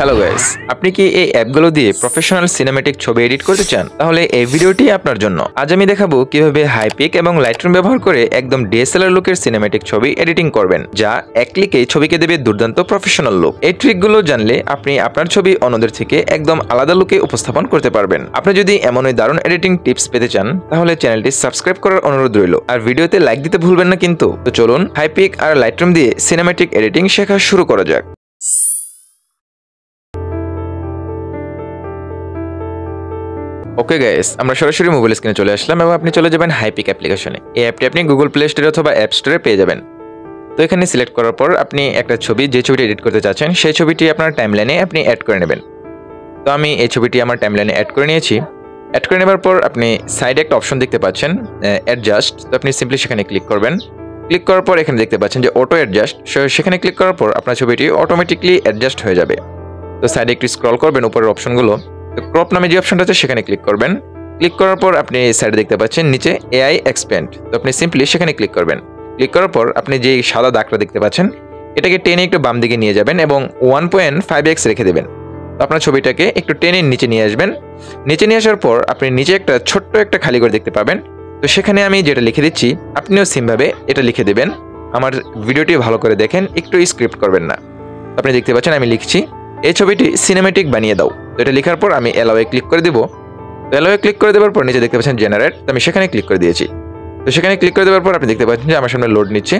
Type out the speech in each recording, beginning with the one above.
Hello guys, আপনি কি এই অ্যাপগুলো দিয়ে প্রফেশনাল সিনেম্যাটিক ছবি এডিট করতে চান? তাহলে এই ভিডিওটি আপনার জন্য। আজ আমি দেখাবো কিভাবে হাইপিক এবং লাইটরুম ব্যবহার করে একদম ডিএসএলআর লুকের সিনেম্যাটিক ছবি এডিটিং করবেন, যা এক ক্লিকে ছবিকে দেবে দুর্দান্ত প্রফেশনাল লুক। এই ট্রিকগুলো জানলে আপনি আপনার ছবি অন্যদের থেকে একদম আলাদা লুকে উপস্থাপন করতে পারবেন। আপনি যদি এমনই দারুণ এডিটিং টিপস পেতে চান তাহলে চ্যানেলটি সাবস্ক্রাইব করার অনুরোধ রইল, আর ভিডিওতে লাইক দিতে ভুলবেন না কিন্তু। তো চলুন হাইপিক আর লাইটরুম দিয়ে সিনেম্যাটিক এডিটিং শেখা শুরু করা যাক। ওকে গাইস, আমরা সরাসরি মোবাইল স্ক্রিনে চলে আসলাম এবং আপনি চলে যাবেন হাইপিক অ্যাপ্লিকেশনে। এই অ্যাপটি আপনি গুগল প্লে স্টোরে অথবা অ্যাপ স্টোরে পেয়ে যাবেন। তো এখানে সিলেক্ট করার পর আপনি একটা ছবি, যে ছবিটি এডিট করতে চাচ্ছেন সেই ছবিটি আপনার টাইমলাইনে আপনি অ্যাড করে নেবেন। তো আমি এই ছবিটি আমার টাইমলাইনে অ্যাড করে নিয়েছি। অ্যাড করে নেবার পর আপনি সাইডে একটা অপশন দেখতে পাচ্ছেন, অ্যাডজাস্ট। তো আপনি সিম্পলি সেখানে ক্লিক করবেন। ক্লিক করার পর এখানে দেখতে পাচ্ছেন যে অটো অ্যাডজাস্ট। সেখানে ক্লিক করার পর আপনার ছবিটি অটোমেটিকলি অ্যাডজাস্ট হয়ে যাবে। তো সাইডে একটু স্ক্রল করবেন উপরের অপশনগুলো। তো ক্রপ নামে যে অপশনটা আছে সেখানে ক্লিক করবেন। ক্লিক করার পর আপনি সাইডে দেখতে পাচ্ছেন নিচে এআই এক্সপ্যান্ড। তো আপনি সিম্পলি সেখানে ক্লিক করবেন। ক্লিক করার পর আপনি যে সাদা দাগটা দেখতে পাচ্ছেন এটাকে টেনে একটু বাম দিকে নিয়ে যাবেন এবং 1.5x রেখে দেবেন। তো আপনার ছবিটাকে একটু টেনে নিচে নিয়ে আসবেন। নিচে নিয়ে আসার পর আপনি নিচে একটা ছোট্ট একটা খালি ঘর দেখতে পাবেন। তো সেখানে আমি যেটা লিখে দিচ্ছি আপনিও সেমভাবে এটা লিখে দেবেন। আমার ভিডিওটি ভালো করে দেখেন, একটু স্ক্রিপ্ট করবেন না। আপনি দেখতে পাচ্ছেন আমি লিখছি এই ছবিটি সিনেম্যাটিক বানিয়ে দাও। তো এটা লেখার পর আমি অ্যালাওয়ে ক্লিক করে দেবো। তো অ্যালাওয়ে ক্লিক করে দেওয়ার পর নিচে দেখতে পাচ্ছেন জেনারেট। তো আমি সেখানে ক্লিক করে দিয়েছি। তো সেখানে ক্লিক করে দেওয়ার পর আপনি দেখতে পাচ্ছেন যে আমার সামনে লোড নিচ্ছে।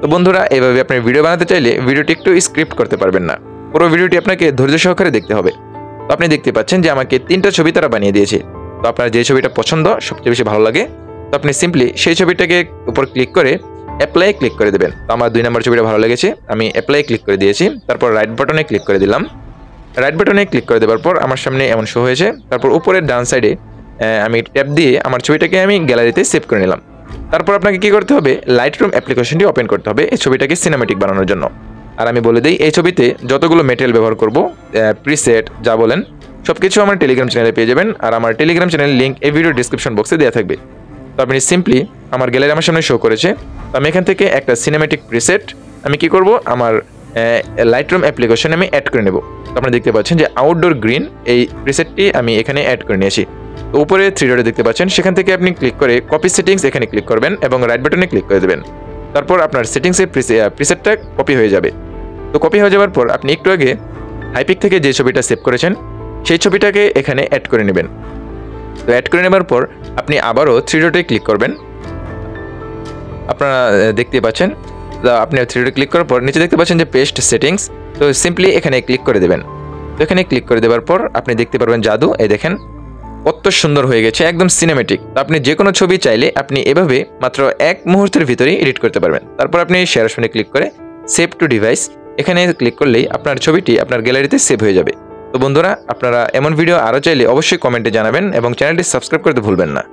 তো বন্ধুরা, এইভাবে আপনি ভিডিও বানাতে চাইলে ভিডিওটি একটু স্ক্রিপ্ট করতে পারবেন না, পুরো ভিডিওটি আপনাকে ধৈর্য সহকারে দেখতে হবে। তো আপনি দেখতে পাচ্ছেন যে আমাকে 3টা ছবি তারা বানিয়ে দিয়েছে। তো আপনার যে ছবিটা পছন্দ, সবচেয়ে বেশি ভালো লাগে, তো আপনি সিম্পলি সেই ছবিটাকে উপর ক্লিক করে অ্যাপ্লাই ক্লিক করে দেবেন। তো আমার 2 নম্বর ছবিটা ভালো লেগেছে, আমি অ্যাপ্লাই ক্লিক করে দিয়েছি। তারপর রাইট বাটনে ক্লিক করে দিলাম। রাইট বাটনে ক্লিক করে দেওয়ার পর আমার সামনে এমন শো হয়েছে। তারপর উপরের ডান সাইডে আমি ট্যাপ দিয়ে আমার ছবিটাকে আমি গ্যালারিতে সেভ করে নিলাম। তারপর আপনাকে কি করতে হবে, লাইটরুম অ্যাপ্লিকেশনটি ওপেন করতে হবে এই ছবিটাকে সিনেম্যাটিক বানানোর জন্য। আর আমি বলে দিই এই ছবিতে যতগুলো মেটেরিয়াল ব্যবহার করব, প্রিসেট যা বলেন সবকিছু আমার টেলিগ্রাম চ্যানেলে পেয়ে যাবেন। আর আমার টেলিগ্রাম চ্যানেলের লিঙ্ক এই ভিডিও ডিসক্রিপশন বক্সে দেওয়া থাকবে। তো আপনি সিম্পলি আমার গ্যালারি আমার সামনে শো করেছে। তো আমি এখান থেকে একটা সিনেম্যাটিক প্রিসেট আমি কি করব, আমার লাইটরুম অ্যাপ্লিকেশনে আমি অ্যাড করে নেব। তো আপনারা দেখতে পাচ্ছেন যে আউটডোর গ্রিন এই প্রিসেটটি আমি এখানে অ্যাড করে নিয়েছি। তো উপরে 3 ডটে দেখতে পাচ্ছেন, সেখান থেকে আপনি ক্লিক করে কপি সেটিংস এখানে ক্লিক করবেন এবং রাইট বাটনে ক্লিক করে দেবেন। তারপর আপনার সেটিংসের প্রিসেটটা কপি হয়ে যাবে। তো কপি হয়ে যাওয়ার পর আপনি একটু আগে হাইপিক থেকে যে ছবিটা সেভ করেছেন সেই ছবিটাকে এখানে অ্যাড করে নেবেন। তো অ্যাড করে নেবার পর আপনি আবারও 3 ডটে ক্লিক করবেন। আপনারা দেখতে পাচ্ছেন আপনি 3 ডটে ক্লিক করার পর নিচে দেখতে পাচ্ছেন যে পেস্ট সেটিংস। তো সিম্পলি এখানে ক্লিক করে দেবেন। তো এখানে ক্লিক করে দেওয়ার পর আপনি দেখতে পারবেন জাদু, এই দেখেন কত সুন্দর হয়ে গেছে, একদম সিনেম্যাটিক। তো আপনি যে কোনো ছবি চাইলে আপনি এভাবে মাত্র 1 মুহূর্তের ভিতরেই এডিট করতে পারবেন। তারপর আপনি শেয়ার অপশনে ক্লিক করে সেভ টু ডিভাইস এখানে ক্লিক করলেই আপনার ছবিটি আপনার গ্যালারিতে সেভ হয়ে যাবে। তো বন্ধুরা, আপনারা এমন ভিডিও আরও চাইলে অবশ্যই কমেন্টে জানাবেন এবং চ্যানেলটি সাবস্ক্রাইব করতে ভুলবেন না।